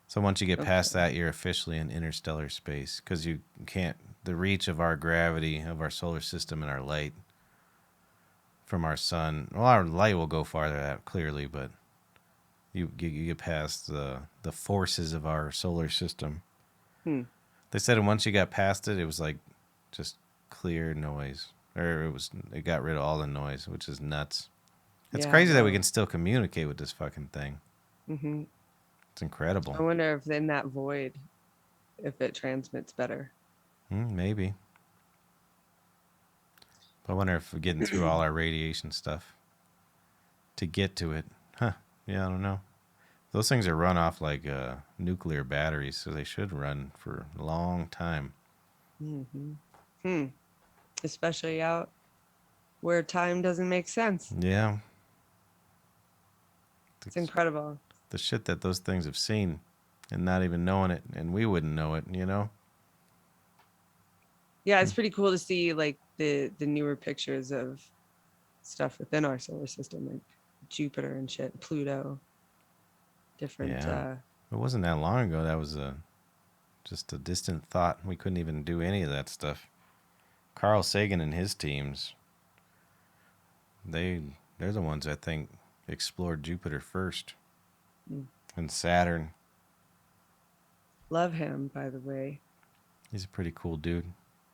So once you get past that, you're officially in interstellar space because you can't... The reach of our gravity, of our solar system and our light from our sun... Well, our light will go farther out, clearly, but you get past the forces of our solar system. They said once you got past it, it was like just clear noise. Or it got rid of all the noise, which is nuts. It's crazy that we can still communicate with this fucking thing. Mm-hmm. It's incredible. I wonder if in that void, if it transmits better. Maybe. But I wonder if we're getting through all our radiation stuff to get to it. Huh. Yeah, I don't know. Those things are run off like nuclear batteries, so they should run for a long time. Mm-hmm. Especially out where time doesn't make sense. Yeah. It's incredible. The shit that those things have seen and not even knowing it, and we wouldn't know it, Yeah, it's pretty cool to see like the newer pictures of stuff within our solar system, like Jupiter and shit, Pluto. Different. Yeah. It wasn't that long ago. That was just a distant thought. We couldn't even do any of that stuff. Carl Sagan and his teams, they're the ones I think explored Jupiter first. And Saturn. Love him, by the way. He's a pretty cool dude.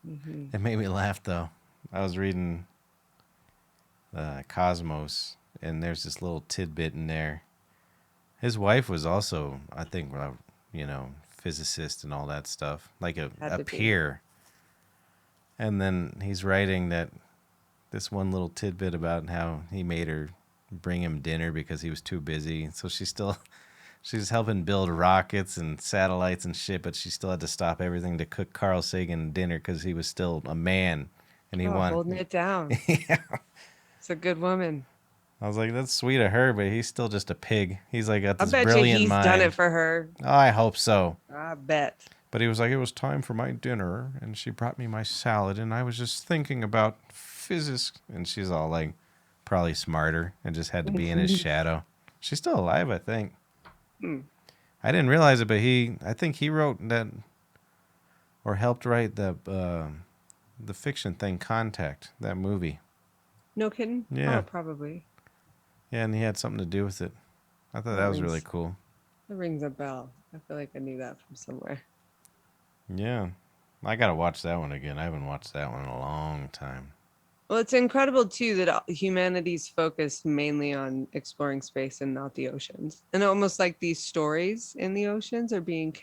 Mm-hmm. It made me laugh, though. I was reading Cosmos, and there's this little tidbit in there. His wife was also, I think, physicist and all that stuff, like a peer. And then he's writing that this one little tidbit about how he made her bring him dinner because he was too busy. So she still She's helping build rockets and satellites and shit, but she still had to stop everything to cook Carl Sagan dinner because he was still a man and he Oh, wanted. holding it down. Yeah. It's a good woman. I was like, that's sweet of her, but he's still just a pig. He's like got I this bet you brilliant he's done it mind. for her. Oh, I hope so. I bet. But he was like, it was time for my dinner, and she brought me my salad, and I was just thinking about physics. And she's all like, probably smarter, and just had to be in his shadow. She's still alive, I think. Hmm. I didn't realize it, but I think he wrote that, or helped write the fiction thing, Contact, that movie. No kidding? Yeah. Oh, probably. Yeah, and he had something to do with it. I thought that was really cool. That rings a bell. I feel like I knew that from somewhere. Yeah. I got to watch that one again. I haven't watched that one in a long time. Well, it's incredible too that humanity's focused mainly on exploring space and not the oceans. And almost like these stories in the oceans are being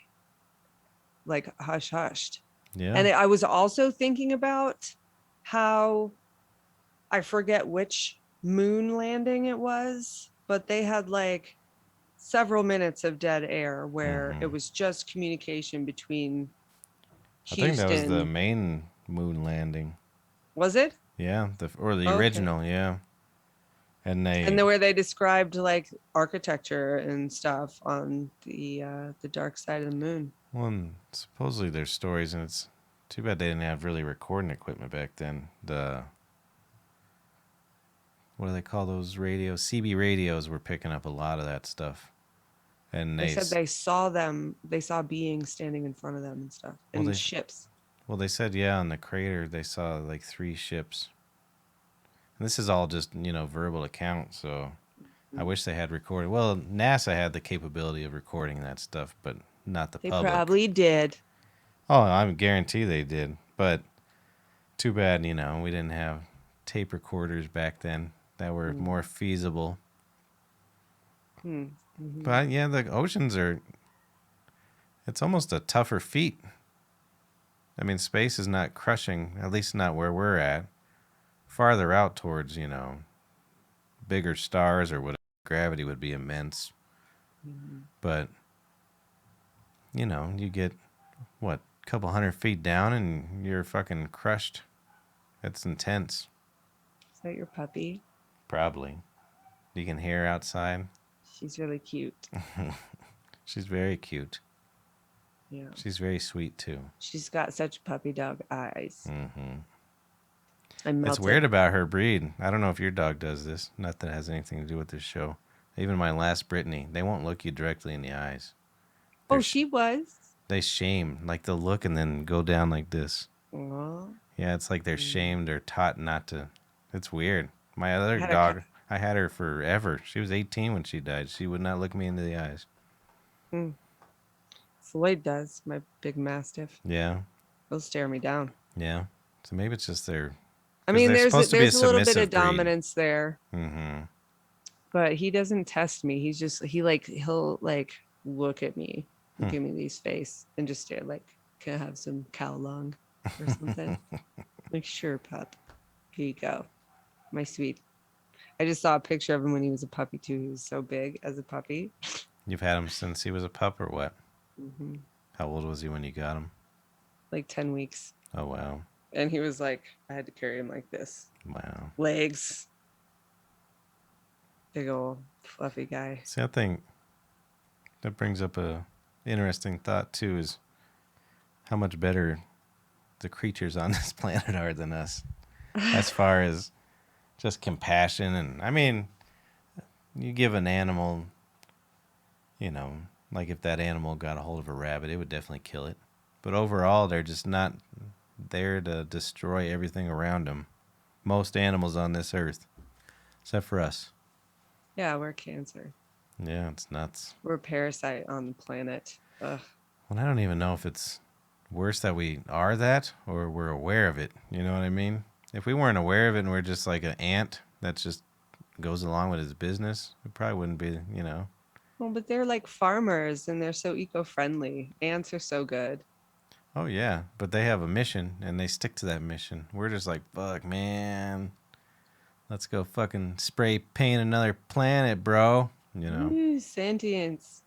like hushed. Yeah. And I was also thinking about how I forget which moon landing it was, but they had like several minutes of dead air where it was just communication between I think that was the Houston. main moon landing. Was it? Yeah, the Okay. original, yeah. And where they described like architecture and stuff on the dark side of the moon. well, and supposedly there's stories, and it's too bad they didn't have really recording equipment back then. What do they call those radios? CB radios were picking up a lot of that stuff. And They said they saw beings standing in front of them and stuff, and ships. Well, they said, yeah, on the crater, they saw like 3 ships. And this is all just, verbal account, so I wish they had recorded. Well, NASA had the capability of recording that stuff, but not the public. They probably did. Oh, I guarantee they did. But too bad, we didn't have tape recorders back then that were more feasible. Mm-hmm. But yeah, the oceans it's almost a tougher feat. I mean, space is not crushing, at least not where we're at. Farther out towards, bigger stars or whatever, gravity would be immense. Mm-hmm. But, you get, a couple 100 feet down and you're fucking crushed. It's intense. Is that your puppy? Probably. You can hear her outside. She's really cute. She's very cute. Yeah. She's very sweet, too. She's got such puppy dog eyes. Mm-hmm. I'm melted. It's weird about her breed. I don't know if your dog does this. Not that it has anything to do with this show. Even my last Brittany, they won't look you directly in the eyes. She was? They shame. Like they'll look and then go down like this. Aww. Yeah, it's like they're shamed or taught not to. It's weird. My other dog, I had her forever. She was 18 when she died. She would not look me into the eyes. Floyd does, my big mastiff. Yeah. He'll stare me down. Yeah. So maybe it's just their... I mean, there's a little bit of dominance there. Mm-hmm. But he doesn't test me. He'll look at me, give me these face, and just stare like, can I have some cow lung or something? Like, sure, pup. Here you go. My sweet. I just saw a picture of him when he was a puppy too. He was so big as a puppy. You've had him since he was a pup or what? Mm-hmm. How old was he when you got him? Like 10 weeks. Oh, wow. And he was like, I had to carry him like this. Wow. Legs. Big old fluffy guy. See, I think that brings up a interesting thought too, is how much better the creatures on this planet are than us. As far as just compassion. And I mean, you give an animal, like if that animal got a hold of a rabbit, it would definitely kill it. But overall, they're just not there to destroy everything around them. Most animals on this earth, except for us. Yeah, we're cancer. Yeah, it's nuts. We're a parasite on the planet. Ugh. Well, I don't even know if it's worse that we are that or we're aware of it. You know what I mean? If we weren't aware of it and we're just like an ant that just goes along with his business, it probably wouldn't be, Well, but they're like farmers and they're so eco-friendly. Ants are so good. Oh, yeah. But they have a mission and they stick to that mission. We're just like, fuck, man. Let's go fucking spray paint another planet, bro. Ooh, sentience.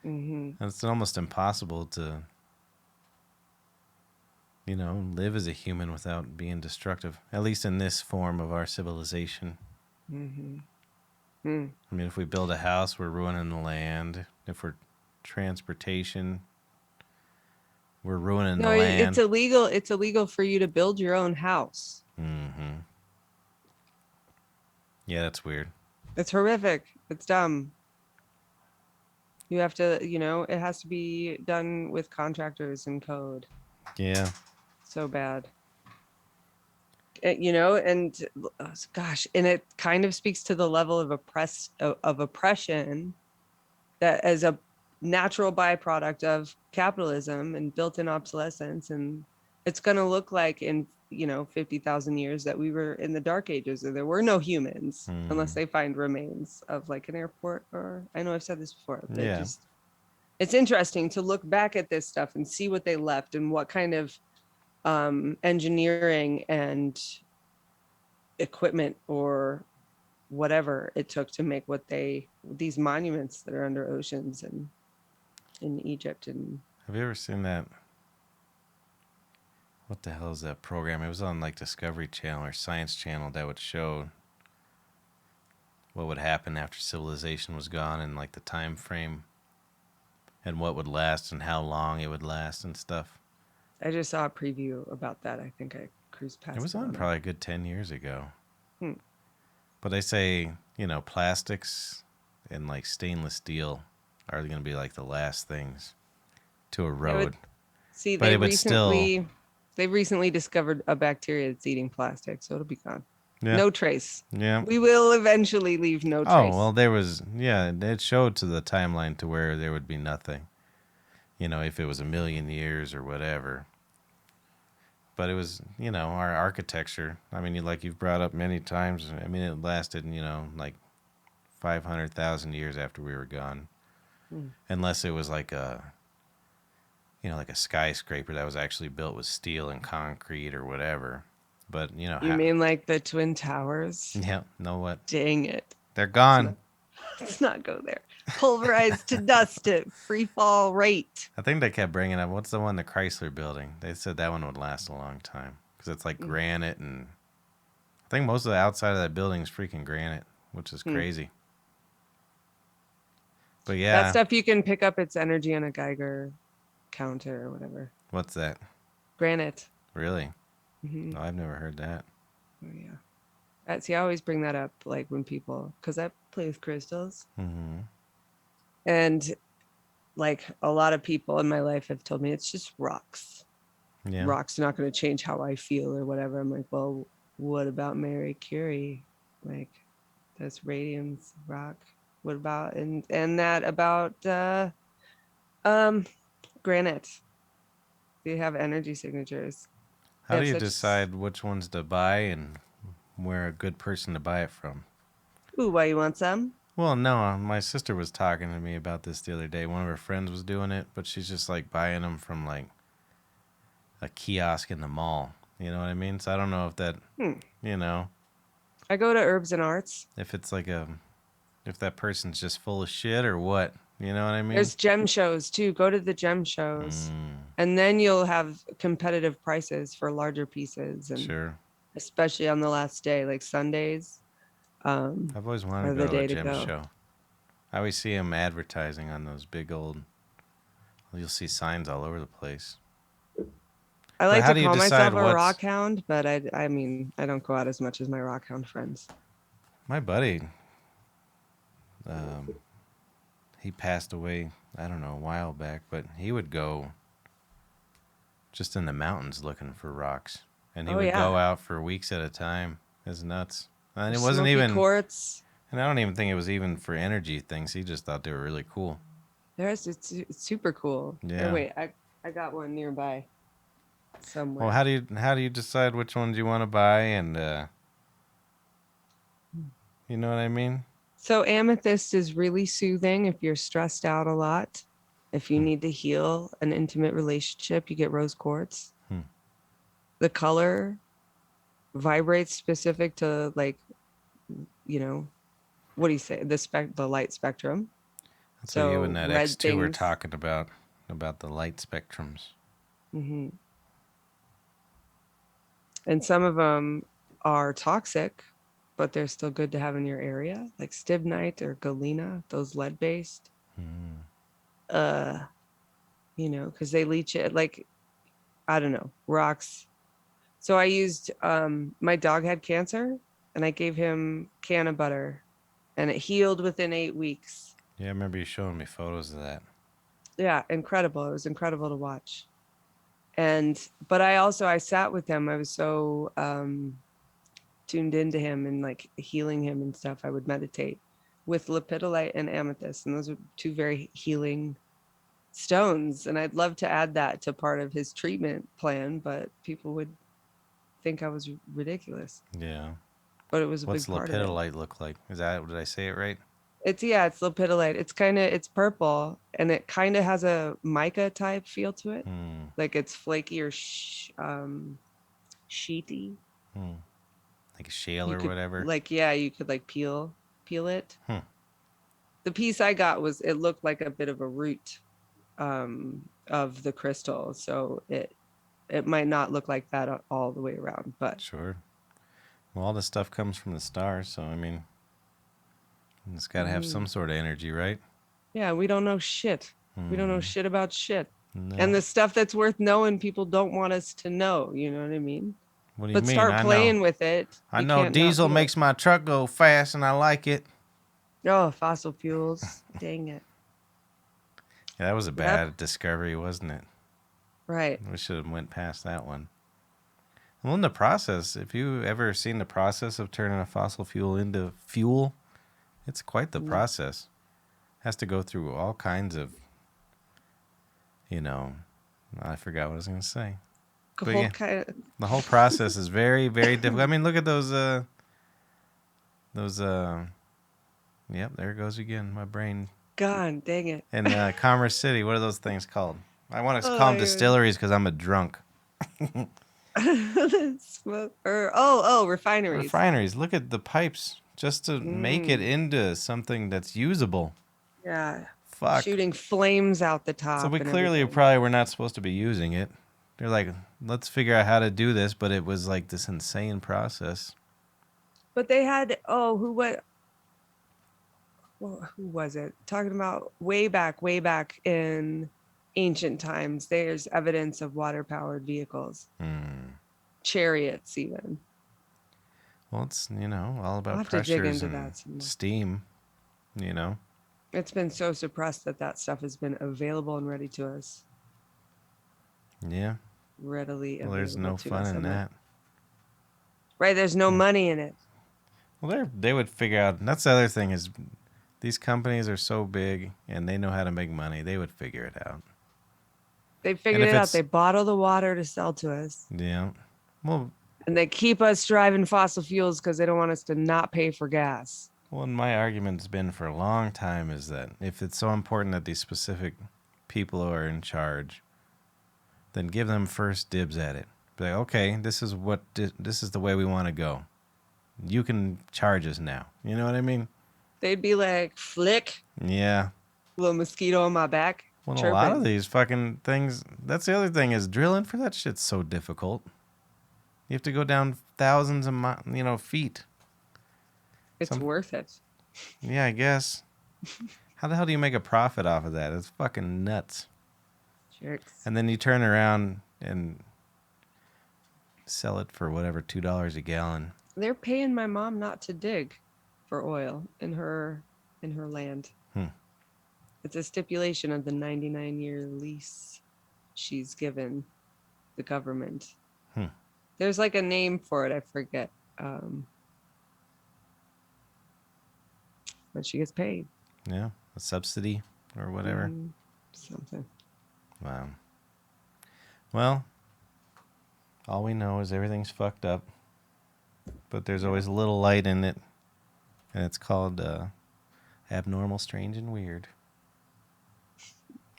Mm-hmm. And it's almost impossible to, live as a human without being destructive, at least in this form of our civilization. Mm-hmm. Mm. I mean, if we build a house, we're ruining the land. If we're transportation, we're ruining No, the it's land. illegal. It's illegal for you to build your own house. Mm-hmm. Yeah, that's weird. It's horrific. It's dumb. You have to, it has to be done with contractors and code. Yeah. So bad. And gosh, and it kind of speaks to the level of oppression that as a natural byproduct of capitalism and built-in obsolescence. And it's going to look like in 50,000 years that we were in the dark ages, or there were no humans unless they find remains of like an airport. Or I know I've said this before, but Yeah. it's interesting to look back at this stuff and see what they left and what kind of engineering and equipment or whatever it took to make these monuments that are under oceans and in Egypt. And Have you ever seen that? What the hell is that program? It was on like Discovery Channel or Science Channel that would show what would happen after civilization was gone and like the time frame and what would last and how long it would last and stuff. I just saw a preview about that. I think I cruised past It was on probably a good 10 years ago. But they say, plastics and like stainless steel are going to be like the last things to erode. They've recently discovered a bacteria that's eating plastic, so it'll be gone. Yeah. No trace. Yeah. We will eventually leave no trace. Oh, well, it showed to the timeline to where there would be nothing. If it was 1,000,000 years or whatever. But it was, our architecture. I mean, like you've brought up many times. I mean, it lasted, like 500,000 years after we were gone. Unless it was like like a skyscraper that was actually built with steel and concrete or whatever. But, You mean like the Twin Towers? Yeah, know what? Dang it. They're gone. Let's not go there. Pulverized to dust at free fall rate. I think they kept bringing up, what's the one, the Chrysler building? They said that one would last a long time because it's like granite, and I think most of the outside of that building is freaking granite, which is crazy. But yeah. That stuff you can pick up its energy on a Geiger counter or whatever. What's that? Granite. Really? Mm-hmm. No, I've never heard that. Oh, yeah. See, I always bring that up, like when people, because I play with crystals. Mm-hmm. And like a lot of people in my life have told me it's just rocks. Yeah. Rocks are not going to change how I feel or whatever. I'm like, well, what about Mary Curie? Like, that's radium's rock. What about and that about granite? They have energy signatures. How do you decide which ones to buy and where a good person to buy it from? Ooh, why, you want some? Well, no, my sister was talking to me about this the other day. One of her friends was doing it, but she's just like buying them from like a kiosk in the mall. You know what I mean? So I don't know if that, I go to Herbs and Arts. If it's like if that person's just full of shit or what. You know what I mean? There's gem shows too. Go to the gem shows. And then you'll have competitive prices for larger pieces. And sure. Especially on the last day, like Sundays. I've always wanted to go to a gem show. I always see them advertising on those big old, you'll see signs all over the place. I like to call myself a rock hound, but I mean, I don't go out as much as my rock hound friends. My buddy, he passed away, I don't know, a while back, but he would go just in the mountains looking for rocks. And he would go out for weeks at a time. It's nuts. And it wasn't even quartz. And I don't even think it was even for energy things. He just thought they were really cool. It's super cool. Yeah. Oh, wait, I got one nearby somewhere. Well, how do you decide which ones you want to buy, and you know what I mean? So amethyst is really soothing if you're stressed out a lot. If you need to heal an intimate relationship, you get rose quartz. The color vibrates specific to, like, what do you say? The light spectrum. That's what you So and that red X2 were things. talking about the light spectrums. Hmm. And some of them are toxic, but they're still good to have in your area, like stibnite or galena, those lead-based. Mm. Uh, because they leach it, like, I don't know, rocks. So I used my dog had cancer and I gave him canna butter and it healed within 8 weeks. Yeah, I remember you showing me photos of that. Yeah, incredible. It was incredible to watch. But I sat with him. I was so tuned into him and like healing him and stuff. I would meditate with lepidolite and amethyst, and those are two very healing stones. And I'd love to add that to part of his treatment plan, but people would think I was ridiculous. Yeah. But it was a What's big part of it. lepidolite look like? Did I say it right? It's lepidolite. It's purple and it kind of has a mica type feel to it. Hmm. Like it's flaky or sheety. Hmm. Like a shale You or could whatever. you could like peel it. Hmm. The piece I got it looked like a bit of a root of the crystal, so it might not look like that all the way around, but Sure. Well, all this stuff comes from the stars, so I mean, it's got to have some sort of energy, right? yeah, we don't know shit. We don't know Hmm. shit about shit. No. And the stuff that's worth knowing, people don't want us to know. You know what I mean? What do you But mean? start I know. playing with it. I You know can't not diesel do makes my truck go fast, and I like it. it. Oh, fossil fuels. Dang it. Yeah, that was a bad discovery, wasn't it? Right. We should have went past that one. Well, in the process, if you ever seen the process of turning a fossil fuel into fuel, it's quite the process. Has to go through all kinds of, I forgot what I was going to say. But yeah, the whole process is very, very difficult. I mean, look at those, yep, there it goes again. My brain. God dang it. In Commerce City, what are those things called? I want to call them distilleries because I'm a drunk. Refineries. Refineries. Look at the pipes just to make it into something that's usable. Yeah. Fuck. Shooting flames out the top. So we clearly probably were not supposed to be using it. They're like, let's figure out how to do this, but it was like this insane process. But they had who was it? Talking about way back in ancient times, there's evidence of water-powered vehicles. Chariots even. Well, it's, all about have to dig pressures into and that some more. steam, It's been so suppressed that stuff has been available and ready to us. Yeah. Readily available. Well, there's no fun in that. Right, there's no money in it. Well, they would figure out. That's the other thing is these companies are so big and they know how to make money. They would figure it out. They figured it out. They bottle the water to sell to us. Yeah. Well, and they keep us driving fossil fuels because they don't want us to not pay for gas. Well, and my argument's been for a long time is that if it's so important that these specific people are in charge, then give them first dibs at it. Be like, okay, this is the way we want to go. You can charge us now. You know what I mean? They'd be like, flick. Yeah. Little mosquito on my back. Well, chirping. A lot of these fucking things, that's the other thing is drilling for that shit's so difficult. You have to go down thousands of feet. It's worth it. Yeah, I guess. How the hell do you make a profit off of that? It's fucking nuts. Jerks. And then you turn around and sell it for whatever, $2 a gallon. They're paying my mom not to dig for oil in her land. It's a stipulation of the 99-year lease she's given the government. There's like a name for it. I forget. But she gets paid. Yeah, a subsidy or whatever. Something. Wow. Well, all we know is everything's fucked up. But there's always a little light in it. And it's called abnormal, strange, and weird.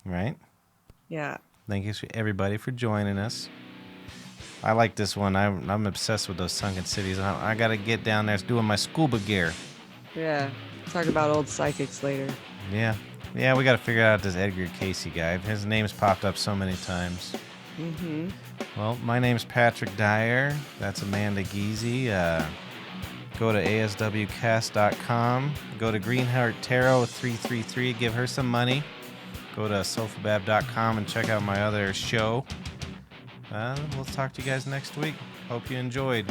Right? Yeah. Thank you everybody for joining us. I like this one. I'm obsessed with those sunken cities. I got to get down there doing my scuba gear. Yeah. Talk about old psychics later. Yeah. Yeah, we got to figure out this Edgar Casey guy. His name's popped up so many times. Mm-hmm. Well, my name's Patrick Dyer. That's Amanda Geezy. Go to aswcast.com. Go to Greenheart Tarot 333. Give her some money. Go to sofabab.com and check out my other show. We'll talk to you guys next week. Hope you enjoyed.